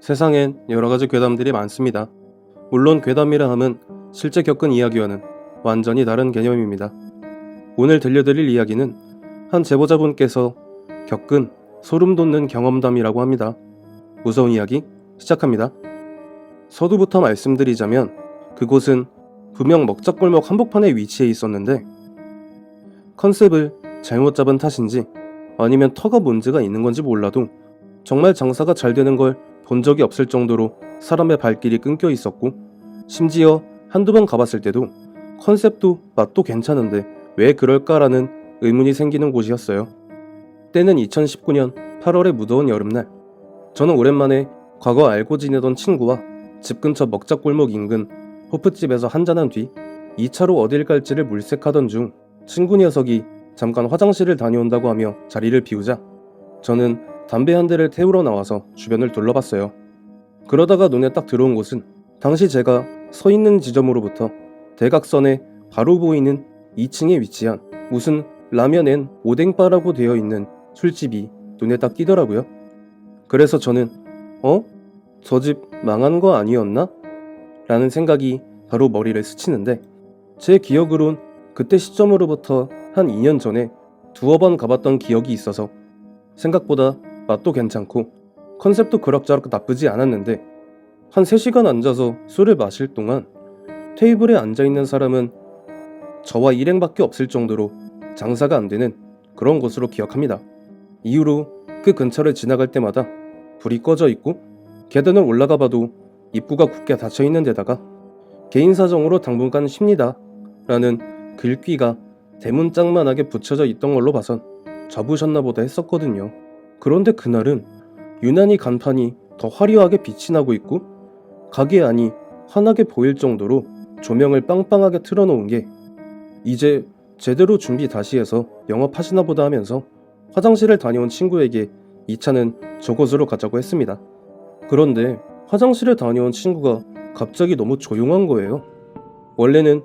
세상엔 여러 가지 괴담들이 많습니다. 물론 괴담이라 함은 실제 겪은 이야기와는 완전히 다른 개념입니다. 오늘 들려드릴 이야기는 한 제보자분께서 겪은 소름 돋는 경험담이라고 합니다. 무서운 이야기 시작합니다. 서두부터 말씀드리자면 그곳은 분명 먹자골목 한복판에 위치해 있었는데 컨셉을 잘못 잡은 탓인지 아니면 터가 문제가 있는 건지 몰라도 정말 장사가 잘 되는 걸 본 적이 없을 정도로 사람의 발길이 끊겨 있었고, 심지어 한두 번 가봤을 때도 컨셉도 맛도 괜찮은데 왜 그럴까라는 의문이 생기는 곳이었어요. 때는 2019년 8월의 무더운 여름날, 저는 오랜만에 과거 알고 지내던 친구와 집 근처 먹자골목 인근 호프집에서 한잔한 뒤 2차로 어딜 갈지를 물색하던 중 친구 녀석이 잠깐 화장실을 다녀온다고 하며 자리를 비우자 저는 담배 한 대를 태우러 나와서 주변을 둘러봤어요. 그러다가 눈에 딱 들어온 곳은 당시 제가 서 있는 지점으로부터 대각선에 바로 보이는 2층에 위치한 무슨 라면 앤 오뎅바라고 되어 있는 술집이 눈에 딱 띄더라고요. 그래서 저는 저 집 망한 거 아니었나? 라는 생각이 바로 머리를 스치는데, 제 기억으론 그때 시점으로부터 한 2년 전에 두어 번 가봤던 기억이 있어서 생각보다 맛도 괜찮고 컨셉도 그럭저럭 나쁘지 않았는데, 한 3시간 앉아서 술을 마실 동안 테이블에 앉아있는 사람은 저와 일행밖에 없을 정도로 장사가 안 되는 그런 곳으로 기억합니다. 이후로 그 근처를 지나갈 때마다 불이 꺼져 있고 계단을 올라가 봐도 입구가 굳게 닫혀 있는 데다가 개인 사정으로 당분간 쉽니다 라는 글귀가 대문짝만하게 붙여져 있던 걸로 봐선 접으셨나 보다 했었거든요. 그런데 그날은 유난히 간판이 더 화려하게 빛이 나고 있고 가게 안이 환하게 보일 정도로 조명을 빵빵하게 틀어놓은 게 이제 제대로 준비 다시 해서 영업하시나 보다 하면서 화장실을 다녀온 친구에게 이 차는 저곳으로 가자고 했습니다. 그런데 화장실에 다녀온 친구가 갑자기 너무 조용한 거예요. 원래는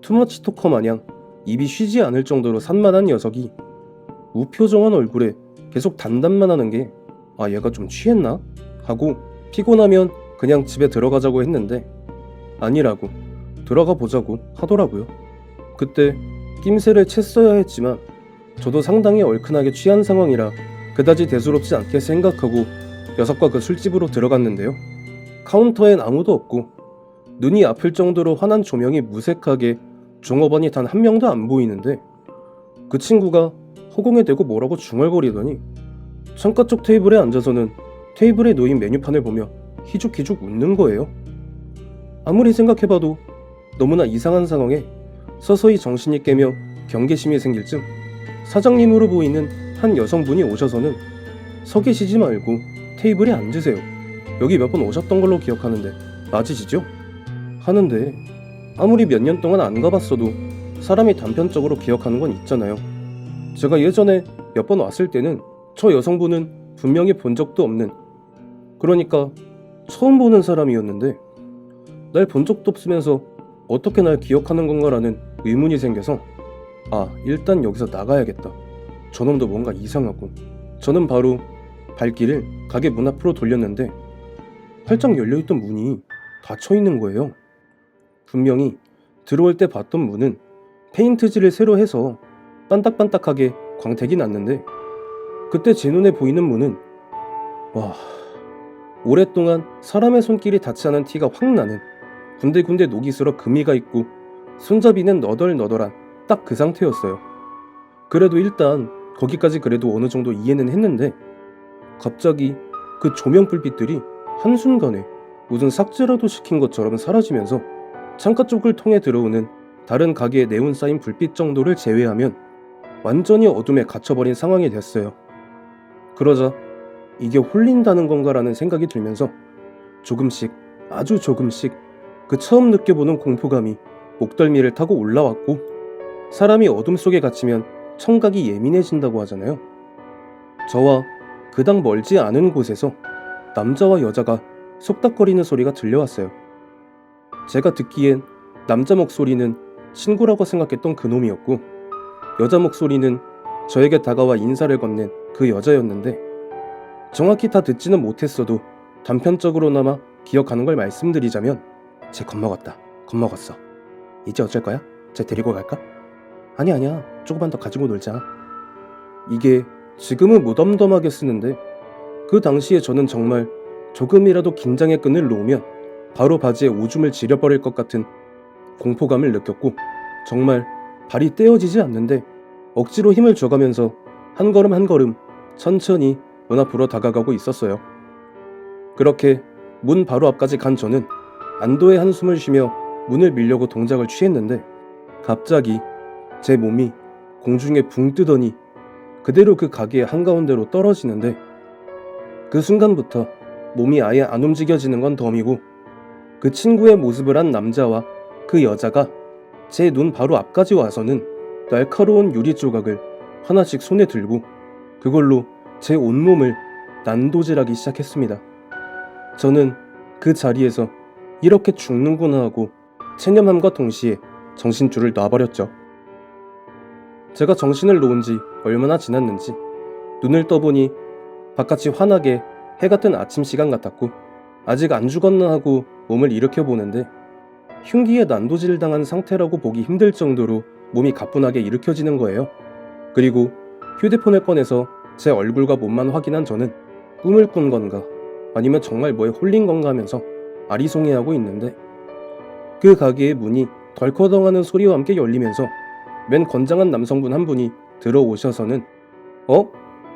투머치 토커 마냥 입이 쉬지 않을 정도로 산만한 녀석이 무표정한 얼굴에 계속 단답만 하는 게 얘가 좀 취했나? 하고 피곤하면 그냥 집에 들어가자고 했는데 아니라고 들어가 보자고 하더라고요. 그때 낌새를 챘어야 했지만 저도 상당히 얼큰하게 취한 상황이라 그다지 대수롭지 않게 생각하고 녀석과 그 술집으로 들어갔는데요. 카운터엔 아무도 없고 눈이 아플 정도로 환한 조명이 무색하게 종업원이 단 한 명도 안 보이는데, 그 친구가 허공에 대고 뭐라고 중얼거리더니 창가 쪽 테이블에 앉아서는 테이블에 놓인 메뉴판을 보며 희죽희죽 웃는 거예요. 아무리 생각해봐도 너무나 이상한 상황에 서서히 정신이 깨며 경계심이 생길 즈음 사장님으로 보이는 한 여성분이 오셔서는 서 계시지 말고 테이블에 앉으세요. 여기 몇 번 오셨던 걸로 기억하는데 맞으시죠? 하는데 아무리 몇 년 동안 안 가봤어도 사람이 단편적으로 기억하는 건 있잖아요. 제가 예전에 몇 번 왔을 때는 저 여성분은 분명히 본 적도 없는, 그러니까 처음 보는 사람이었는데 날 본 적도 없으면서 어떻게 날 기억하는 건가라는 의문이 생겨서 일단 여기서 나가야겠다. 저놈도 뭔가 이상하고. 저는 바로 발길을 가게 문 앞으로 돌렸는데 활짝 열려있던 문이 닫혀있는 거예요. 분명히 들어올 때 봤던 문은 페인트질을 새로 해서 반딱반딱하게 광택이 났는데, 그때 제 눈에 보이는 문은 오랫동안 사람의 손길이 닿지 않은 티가 확 나는 군데군데 녹이 슬어 금이가 있고 손잡이는 너덜너덜한 딱 그 상태였어요. 그래도 일단 거기까지 그래도 어느 정도 이해는 했는데, 갑자기 그 조명 불빛들이 한순간에 무슨 삭제라도 시킨 것처럼 사라지면서 창가 쪽을 통해 들어오는 다른 가게에 네온 쌓인 불빛 정도를 제외하면 완전히 어둠에 갇혀버린 상황이 됐어요. 그러자 이게 홀린다는 건가라는 생각이 들면서 조금씩, 아주 조금씩 그 처음 느껴보는 공포감이 목덜미를 타고 올라왔고, 사람이 어둠 속에 갇히면 청각이 예민해진다고 하잖아요. 저와 그닥 멀지 않은 곳에서 남자와 여자가 속닥거리는 소리가 들려왔어요. 제가 듣기엔 남자 목소리는 친구라고 생각했던 그놈이었고, 여자 목소리는 저에게 다가와 인사를 건넨 그 여자였는데, 정확히 다 듣지는 못했어도 단편적으로나마 기억하는 걸 말씀드리자면 쟤 겁먹었어. 이제 어쩔 거야? 쟤 데리고 갈까? 아니야. 조금만 더 가지고 놀자. 이게 지금은 무덤덤하게 쓰는데 그 당시에 저는 정말 조금이라도 긴장의 끈을 놓으면 바로 바지에 오줌을 지려버릴 것 같은 공포감을 느꼈고 정말 발이 떼어지지 않는데 억지로 힘을 줘가면서 한 걸음 한 걸음 천천히 문 앞으로 다가가고 있었어요. 그렇게 문 바로 앞까지 간 저는 안도의 한숨을 쉬며 문을 밀려고 동작을 취했는데 갑자기 제 몸이 공중에 붕 뜨더니 그대로 그 가게의 한가운데로 떨어지는데 그 순간부터 몸이 아예 안 움직여지는 건 덤이고 그 친구의 모습을 한 남자와 그 여자가 제 눈 바로 앞까지 와서는 날카로운 유리 조각을 하나씩 손에 들고 그걸로 제 온몸을 난도질하기 시작했습니다. 저는 그 자리에서 이렇게 죽는구나 하고 체념함과 동시에 정신줄을 놔버렸죠. 제가 정신을 놓은 지 얼마나 지났는지 눈을 떠보니 바깥이 환하게 해가 뜬 아침 시간 같았고 아직 안 죽었나 하고 몸을 일으켜보는데 흉기에 난도질을 당한 상태라고 보기 힘들 정도로 몸이 가뿐하게 일으켜지는 거예요. 그리고 휴대폰을 꺼내서 제 얼굴과 몸만 확인한 저는 꿈을 꾼 건가 아니면 정말 뭐에 홀린 건가 하면서 아리송해하고 있는데 그 가게의 문이 덜커덩하는 소리와 함께 열리면서 맨 건장한 남성분 한 분이 들어오셔서는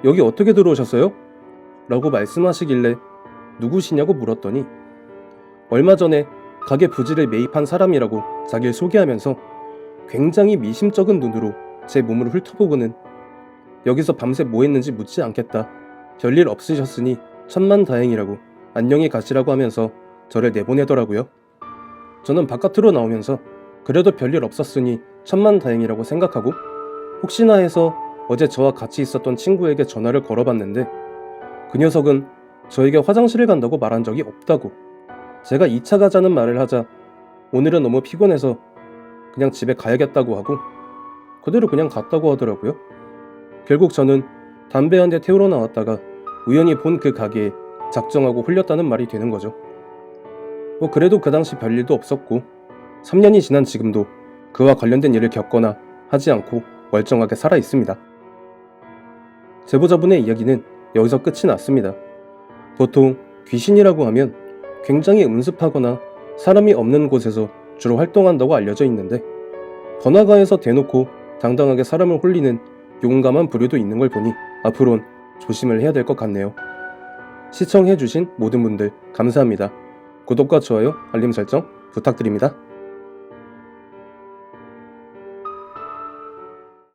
여기 어떻게 들어오셨어요? 라고 말씀하시길래 누구시냐고 물었더니 얼마 전에 가게 부지를 매입한 사람이라고 자기를 소개하면서 굉장히 미심쩍은 눈으로 제 몸을 훑어보고는 여기서 밤새 뭐 했는지 묻지 않겠다. 별일 없으셨으니 천만다행이라고 안녕히 가시라고 하면서 저를 내보내더라고요. 저는 바깥으로 나오면서 그래도 별일 없었으니 천만다행이라고 생각하고 혹시나 해서 어제 저와 같이 있었던 친구에게 전화를 걸어봤는데 그 녀석은 저에게 화장실을 간다고 말한 적이 없다고 제가 2차 가자는 말을 하자 오늘은 너무 피곤해서 그냥 집에 가야겠다고 하고 그대로 그냥 갔다고 하더라고요. 결국 저는 담배 한 대 태우러 나왔다가 우연히 본 그 가게에 작정하고 홀렸다는 말이 되는 거죠. 그래도 그 당시 별일도 없었고 3년이 지난 지금도 그와 관련된 일을 겪거나 하지 않고 멀쩡하게 살아 있습니다. 제보자분의 이야기는 여기서 끝이 났습니다. 보통 귀신이라고 하면 굉장히 음습하거나 사람이 없는 곳에서 주로 활동한다고 알려져 있는데 번화가에서 대놓고 당당하게 사람을 홀리는 용감한 부류도 있는 걸 보니 앞으론 조심을 해야 될 것 같네요. 시청해주신 모든 분들 감사합니다. 구독과 좋아요, 알림 설정 부탁드립니다.